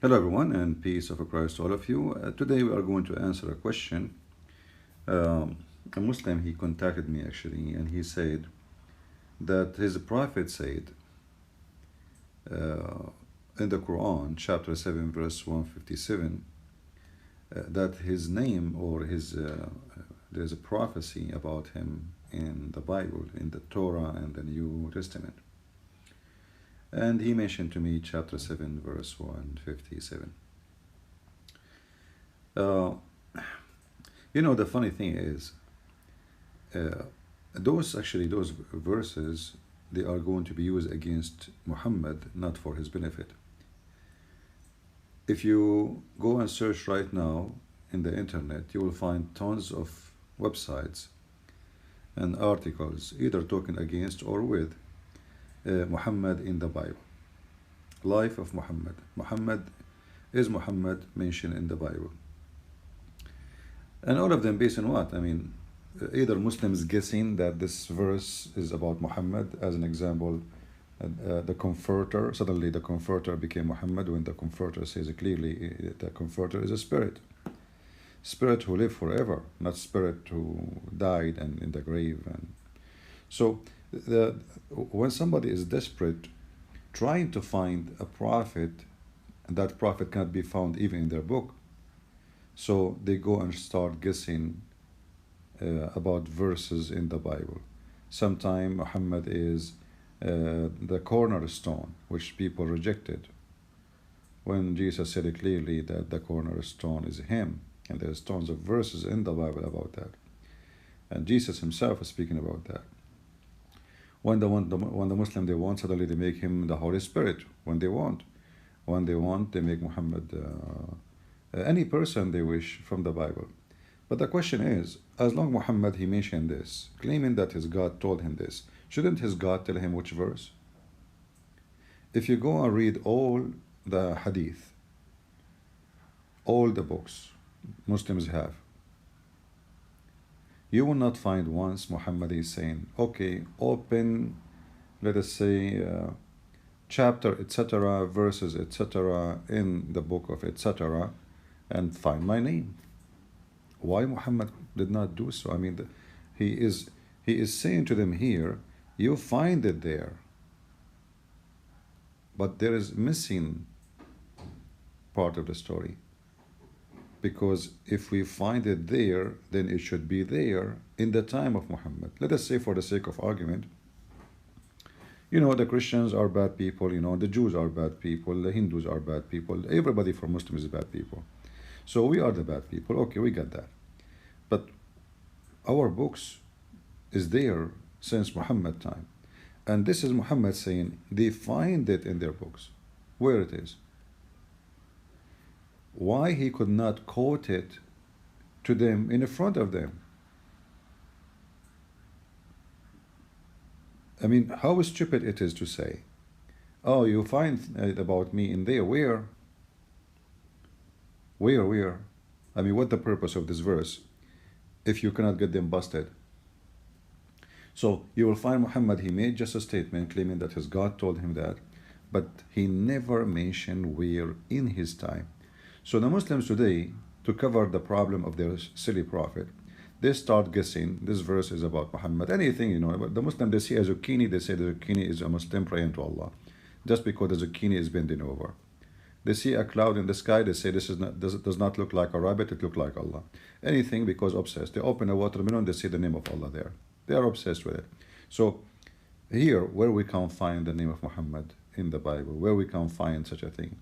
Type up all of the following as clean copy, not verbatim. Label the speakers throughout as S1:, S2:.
S1: Hello everyone and peace of Christ to all of you. Today we are going to answer a question. A Muslim, he contacted me actually, and he said that his prophet said uh, in the Quran, chapter 7, verse 157, that his name or there's a prophecy about him in the Bible, in the Torah and the New Testament. And he mentioned to me chapter 7, verse 157. The funny thing is, uh, those verses, they are going to be used against Muhammad, not for his benefit. If you go and search right now in the internet, you will find tons of websites and articles either talking against or with Muhammad in the Bible. Life of Muhammad. Is Muhammad mentioned in the Bible? And all of them based on what? Either Muslims guessing that this verse is about Muhammad, as an example, the Comforter. Suddenly, the Comforter became Muhammad when the Comforter says clearly the Comforter is a spirit who lived forever, not spirit who died and in the grave. And so, when somebody is desperate, trying to find a prophet, and that prophet cannot be found even in their book, so they go and start guessing about verses in the Bible. Sometimes Muhammad is the cornerstone, which people rejected, when Jesus said clearly that the cornerstone is him, and there's tons of verses in the Bible about that. And Jesus himself is speaking about that. When the Muslim they want, suddenly they make him the Holy Spirit. When they want, they make Muhammad any person they wish from the Bible. But the question is, as long Muhammad he mentioned this, claiming that his God told him this, shouldn't his God tell him which verse? If you go and read all the hadith, all the books Muslims have, you will not find once Muhammad is saying, okay, open, let us say, chapter, etc., verses, etc., in the book of etc., and find my name. Why Muhammad did not do so? He is saying to them here, you find it there, but there is missing part of the story. Because if we find it there, then it should be there in the time of Muhammad. Let us say, for the sake of argument, the Christians are bad people, the Jews are bad people, the Hindus are bad people, everybody for Muslims is bad people. So we are the bad people. Okay, we got that. But our books is there since Muhammad time. And this is Muhammad saying they find it in their books, where it is. Why he could not quote it to them in front of them? How stupid it is to say, oh, you find it about me in there. Where? What's the purpose of this verse if you cannot get them busted? So you will find Muhammad, he made just a statement claiming that his God told him that, but he never mentioned where in his time. So the Muslims today, to cover the problem of their silly prophet, they start guessing this verse is about Muhammad. Anything, the Muslim, they see a zucchini, they say the zucchini is a Muslim praying to Allah, just because the zucchini is bending over. They see a cloud in the sky, they say this does not look like a rabbit, it looks like Allah. Anything, because obsessed. They open a watermelon, they see the name of Allah there. They are obsessed with it. So here, where we can find the name of Muhammad in the Bible, where we can find such a thing,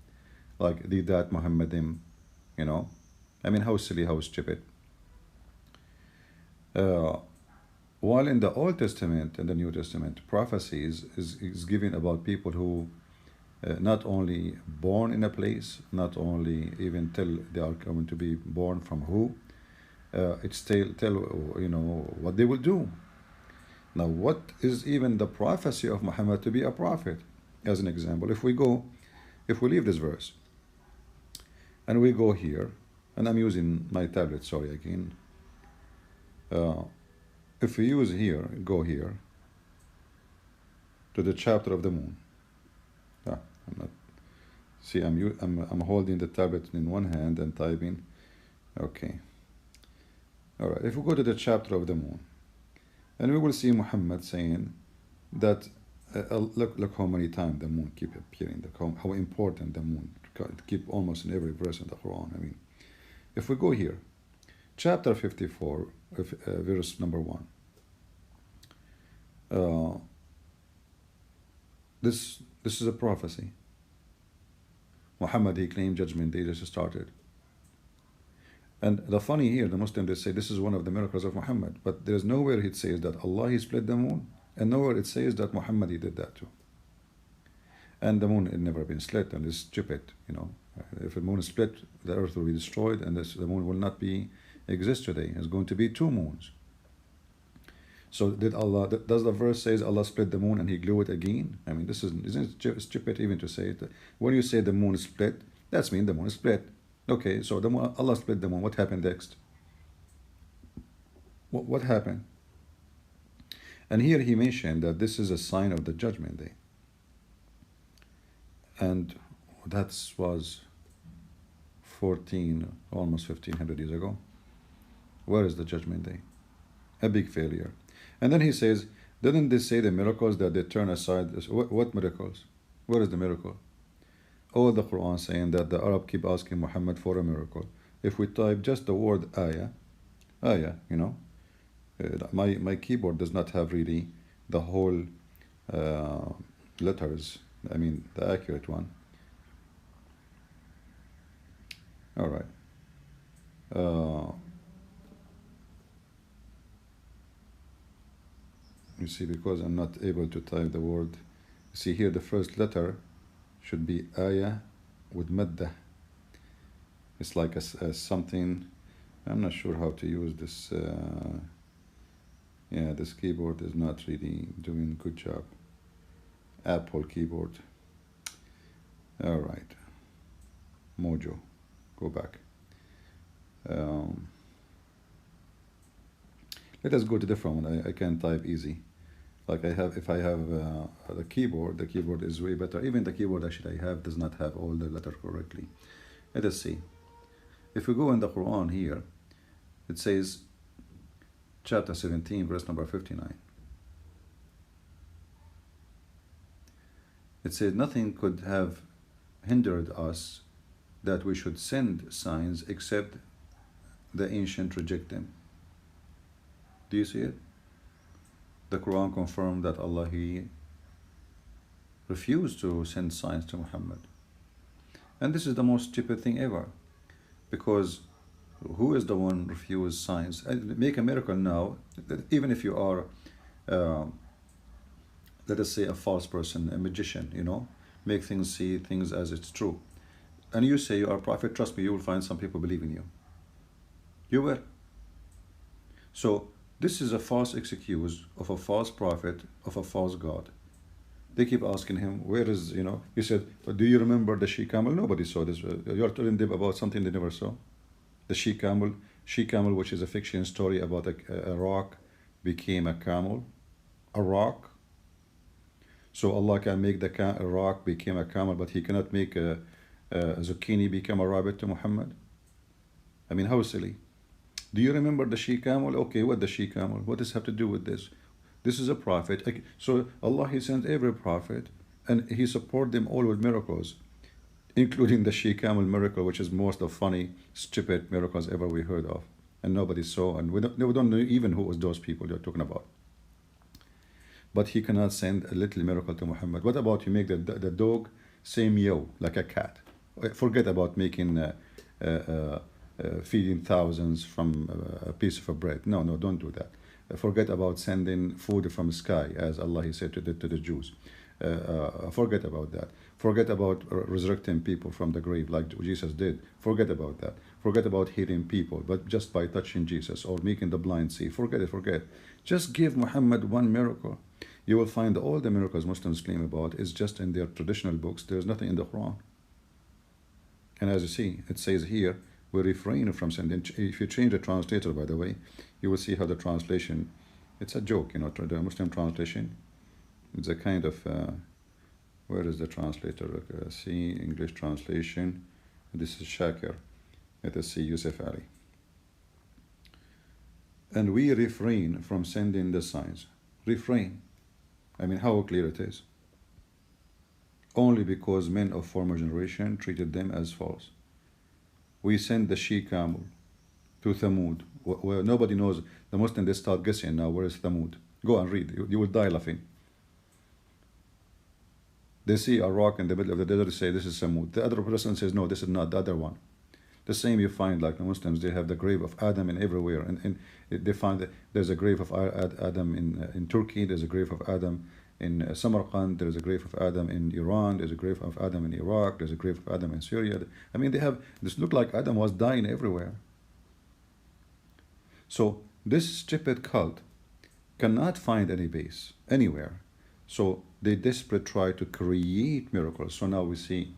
S1: like the that Muhammadim, how silly, how stupid. While in the Old Testament and the New Testament, prophecies is given about people who not only born in a place, not only even tell they are going to be born from who, it's tell what they will do. Now, what is even the prophecy of Muhammad to be a prophet? As an example, if we leave this verse, and we go here, and I'm using my tablet, sorry again. If we use here, go here, to the chapter of the moon. I'm not See, I'm holding the tablet in one hand and typing. Okay. All right. If we go to the chapter of the moon, and we will see Muhammad saying that look how many times the moon keep appearing. How important the moon keep almost in every verse in the Quran. I mean, if we go here, chapter 54, verse number 1. This is a prophecy. Muhammad, he claimed Judgment Day just started. And the funny here, the Muslims, they say this is one of the miracles of Muhammad, but there's nowhere it says that Allah, he split the moon, and nowhere it says that Muhammad, he did that too. And the moon had never been split, and it's stupid, you know. If the moon is split, the earth will be destroyed, and the moon will not exist today. It's going to be 2 moons. So does the verse says Allah split the moon and he glue it again? I mean, isn't it stupid even to say it? When you say the moon is split, that means the moon is split. Okay, so Allah split the moon. What happened next? What happened? And here he mentioned that this is a sign of the Judgment Day. And that was 14, almost 1500 years ago. Where is the Judgment Day? A big failure. And then he says, didn't they say the miracles that they turn aside? What miracles? Where is the miracle? All the Quran saying that the Arab keep asking Muhammad for a miracle. If we type just the word ayah, you know, my keyboard does not have really the whole letters. I mean, the accurate one. All right. You see, because I'm not able to type the word. You see here, the first letter should be ayah with maddah. It's like a something. I'm not sure how to use this. Yeah, this keyboard is not really doing a good job. Apple keyboard. All right. Mojo. Go back. Let us go to different one. I can type easy. Like if I have the keyboard is way better. Even the keyboard actually I have does not have all the letters correctly. Let us see. If we go in the Quran here, it says, chapter 17, verse number 59. It says, nothing could have hindered us that we should send signs except the ancient reject them. Do you see it? The Quran confirmed that Allah, he refused to send signs to Muhammad. And this is the most stupid thing ever. Because who is the one refuse signs? Make a miracle now, even if you are, let us say, a false person, a magician, you know, make things, see things as it's true. And you say you are a prophet, trust me, you will find some people believe in you. You will. So this is a false excuse of a false prophet, of a false God. They keep asking him, where is, you know, he said, but do you remember the she-camel? Nobody saw this. You're telling them about something they never saw. The she-camel, which is a fiction story about a rock became a camel. A rock. So Allah can make a rock became a camel, but he cannot make a zucchini become a rabbit to Muhammad. I mean, how silly. Do you remember the she-camel? Okay, what the she-camel? What does it have to do with this? This is a prophet. So Allah, he sent every prophet, and he support them all with miracles, including the she-camel miracle, which is most of funny, stupid miracles ever we heard of. And nobody saw, and we don't know even who was those people you're talking about. But he cannot send a little miracle to Muhammad. What about you make the dog say meow like a cat? Forget about making feeding thousands from a piece of bread. No, don't do that. Forget about sending food from the sky, as Allah, he said to the Jews. Forget about that. Forget about resurrecting people from the grave like Jesus did. Forget about that. Forget about healing people, but just by touching Jesus, or making the blind see. Forget it. Just give Muhammad one miracle. You will find all the miracles Muslims claim about is just in their traditional books. There's nothing in the Quran. And as you see, it says here, we refrain from sending. If you change the translator, by the way, you will see how the translation, it's a joke, you know, the Muslim translation. It's a kind of, Where is the translator? Okay, see English translation. This is Shakir. Let us see Yusuf Ali. And we refrain from sending the signs. Refrain. I mean, how clear it is. Only because men of former generation treated them as false. We send the she-camel to Thamud, where nobody knows. The Muslims, they start guessing now, where is Thamud? Go and read. You will die laughing. They see a rock in the middle of the desert, say this is Thamud. The other person says, no, this is not the other one. The same you find, like the Muslims, they have the grave of Adam in everywhere. And they find that there's a grave of Adam in Turkey, there's a grave of Adam in Samarkand, there's a grave of Adam in Iran, there's a grave of Adam in Iraq, there's a grave of Adam in Syria. I mean, they have, this look like Adam was dying everywhere. So this stupid cult cannot find any base anywhere. So they desperately try to create miracles. So now we see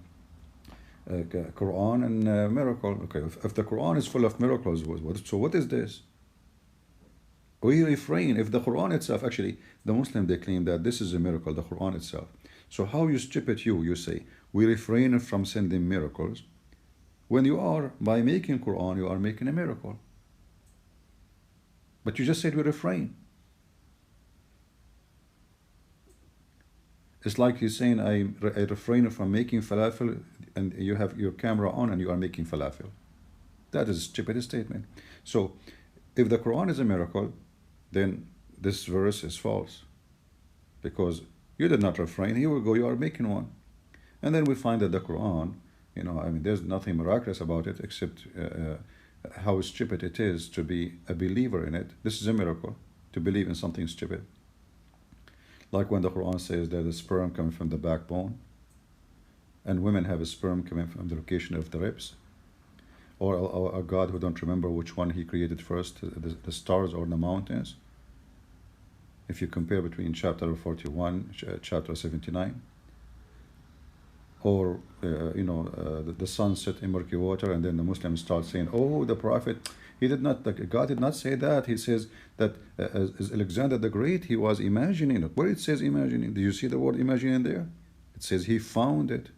S1: Quran and miracle. Okay, if the Quran is full of miracles, so what is this? We refrain. If the Quran itself, actually, the Muslim, they claim that this is a miracle, the Quran itself. So how you stupid you say, we refrain from sending miracles, when you are, by making Quran, you are making a miracle. But you just said we refrain. It's like you're saying, I refrain from making falafel, and you have your camera on and you are making falafel. That is a stupid statement. So, if the Quran is a miracle, then this verse is false. Because you did not refrain, here we go, you are making one. And then we find that the Quran, I mean, there's nothing miraculous about it except how stupid it is to be a believer in it. This is a miracle, to believe in something stupid. Like when the Quran says that the sperm coming from the backbone, and women have a sperm coming from the location of the ribs, or a God who don't remember which one he created first, the stars or the mountains. If you compare between chapter 41, chapter 79, or the sun set in murky water, and then the Muslims start saying, oh, the Prophet, God did not say that. He says that as Alexander the Great, he was imagining it. Where it says imagining? Do you see the word imagining there? It says he found it.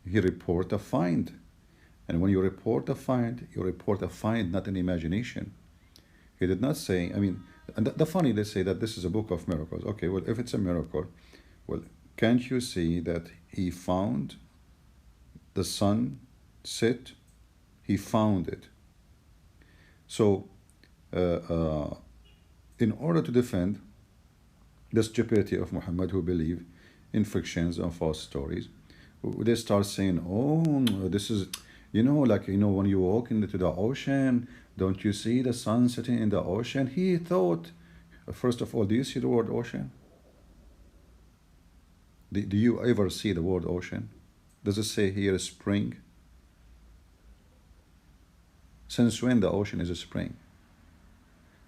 S1: He report a find. And when you report a find, not an imagination. He did not say, I mean, and the funny, they say that this is a book of miracles. Okay, well, if it's a miracle, well, can't you see that he found the sun set? He found it. So, in order to defend the stupidity of Muhammad, who believe in fictions and false stories, they start saying, oh, this is, when you walk into the ocean, don't you see the sun setting in the ocean? He thought, first of all, do you see the word ocean? Do you ever see the word ocean? Does it say here spring? Since when the ocean is a spring?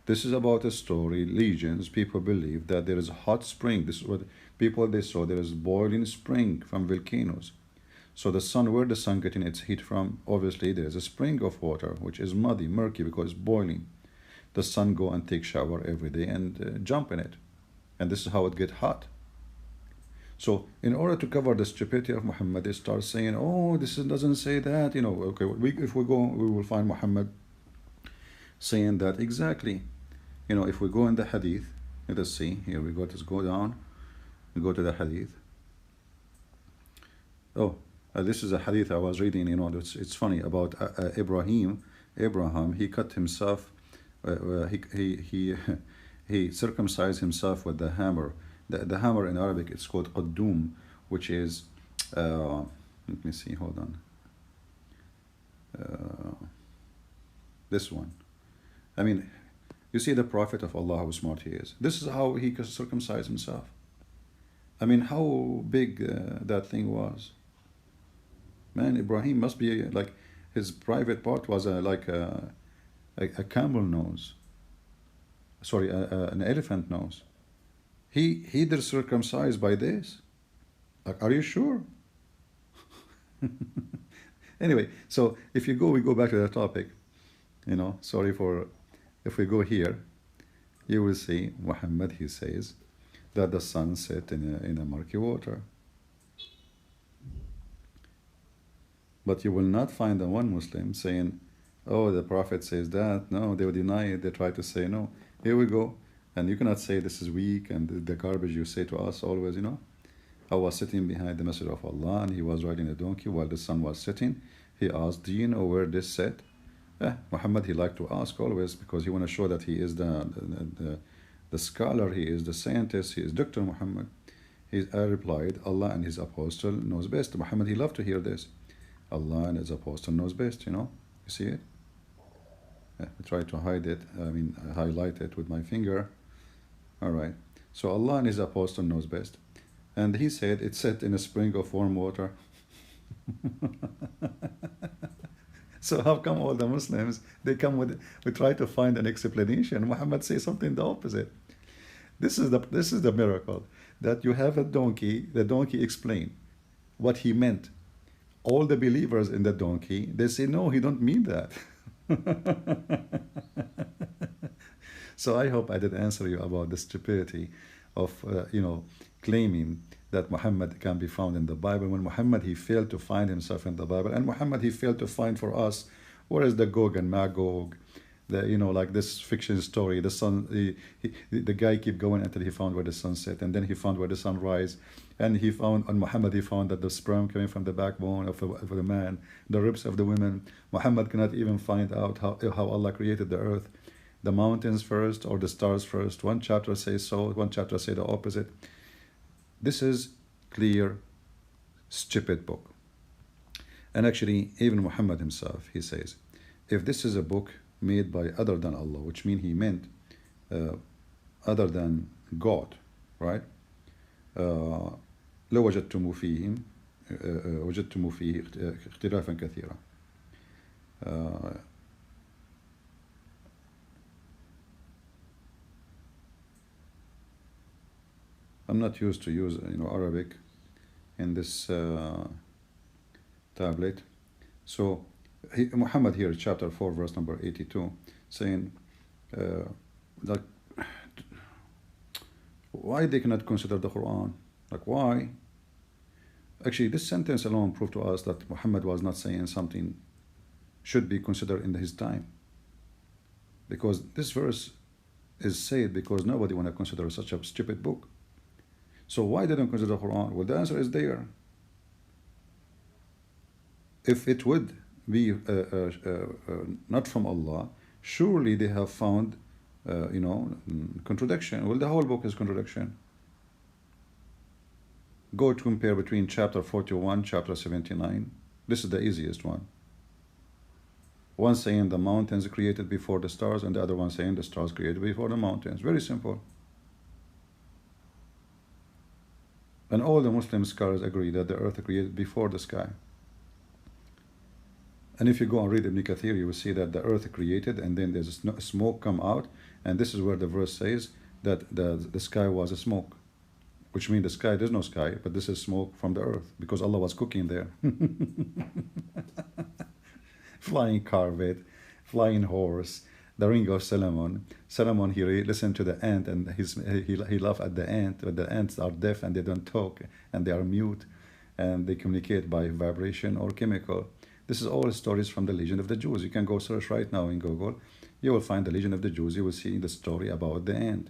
S1: This is about a story, legends. People believe that there is a hot spring. This is what people, they saw. There is boiling spring from volcanoes. So the sun, where the sun getting its heat from? Obviously, there is a spring of water, which is muddy, murky, because it's boiling. The sun go and take shower every day and jump in it. And this is how it get hot. So in order to cover the stupidity of Muhammad, they start saying, oh, this doesn't say that. Okay, if we go, we will find Muhammad saying that exactly. If we go in the hadith, let us see, here we go, let's go down, we go to the hadith. Oh, this is a hadith I was reading, it's funny, about Abraham, he cut himself, he circumcised himself with the hammer. The hammer in Arabic, it's called qaddum, which is, let me see, hold on. This one. I mean, you see the Prophet of Allah, how smart he is. This is how he circumcised himself. I mean, how big that thing was. Man, Ibrahim must be like, his private part was like a camel nose. Sorry, an elephant nose. He did circumcised by this. Like, are you sure? Anyway, so if you go, we go back to the topic. Sorry for, if we go here, you will see Muhammad, he says that the sun set in a murky water. But you will not find one Muslim saying, oh, the Prophet says that. No, they will deny it. They try to say, no, here we go. And you cannot say this is weak and the garbage you say to us always, you know. I was sitting behind the Messenger of Allah and he was riding a donkey while the sun was setting. He asked, do you know where this set? Muhammad, he liked to ask always because he want to show that he is the scholar, he is the scientist, he is Dr. Muhammad. I replied, Allah and his apostle knows best. Muhammad, he loved to hear this. Allah and his apostle knows best, you know. You see it? I try to hide it, highlight it with my finger. All right. So Allah and his apostle knows best. And he said, it's set in a spring of warm water. So how come all the Muslims, they come with, we try to find an explanation. Muhammad says something the opposite. This is the miracle, that you have a donkey, the donkey explained what he meant. All the believers in the donkey, they say, no, he don't mean that. So I hope I did answer you about the stupidity of, claiming that Muhammad can be found in the Bible, when Muhammad, he failed to find himself in the Bible, and Muhammad, he failed to find for us where is the Gog and Magog, like this fiction story. The sun, the guy keep going until he found where the sun set, and then he found where the sun rise, and he found, on Muhammad, he found that the sperm coming from the backbone of the man, the ribs of the women. Muhammad cannot even find out how Allah created the earth, the mountains first or the stars first. One chapter says so, one chapter says the opposite. This is clear, stupid book. And actually, even Muhammad himself, he says, if this is a book made by other than Allah, which means he meant other than God, right? لوجدتم فيه وجدتم فيه اختلافا كثيرا. I'm not used to use Arabic in this tablet. So Muhammad here, chapter 4, verse number 82, saying like, why they cannot consider the Quran? Like, why? Actually, this sentence alone proved to us that Muhammad was not saying something should be considered in his time. Because this verse is said because nobody want to consider such a stupid book. So why they don't consider the Quran? Well, the answer is there. If it would be not from Allah, surely they have found, contradiction. Well, the whole book is contradiction. Go to compare between chapter 41, chapter 79. This is the easiest one. One saying the mountains created before the stars, and the other one saying the stars created before the mountains. Very simple. And all the Muslim scholars agree that the earth created before the sky. And if you go and read Ibn Kathir, you will see that the earth created, and then there's a smoke come out, and this is where the verse says that the sky was a smoke, which means the sky, there's no sky, but this is smoke from the earth, because Allah was cooking there. Flying carpet, flying horse, the ring of Solomon. Solomon, he listened to the ant, and he laughed at the ant, but the ants are deaf and they don't talk, and they are mute, and they communicate by vibration or chemical. This is all stories from the Legend of the Jews. You can go search right now in Google. You will find the Legend of the Jews. You will see the story about the ant,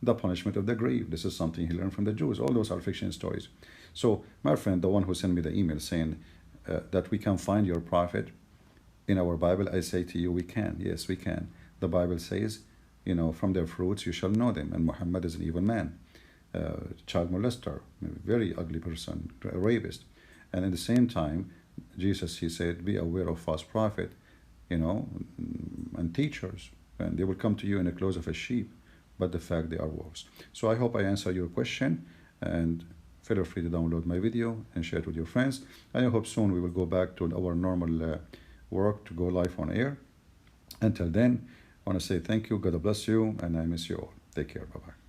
S1: the punishment of the grave. This is something he learned from the Jews. All those are fiction stories. So my friend, the one who sent me the email saying that we can find your prophet in our Bible, I say to you, we can. Yes, we can. The Bible says, from their fruits you shall know them. And Muhammad is an evil man, child molester, very ugly person, a rapist. And at the same time, Jesus, he said, be aware of false prophet, and teachers. And they will come to you in the clothes of a sheep, but the fact they are wolves. So I hope I answered your question, and feel free to download my video and share it with your friends. And I hope soon we will go back to our normal work to go live on air. Until then, I want to say thank you, God bless you, and I miss you all. Take care, bye-bye.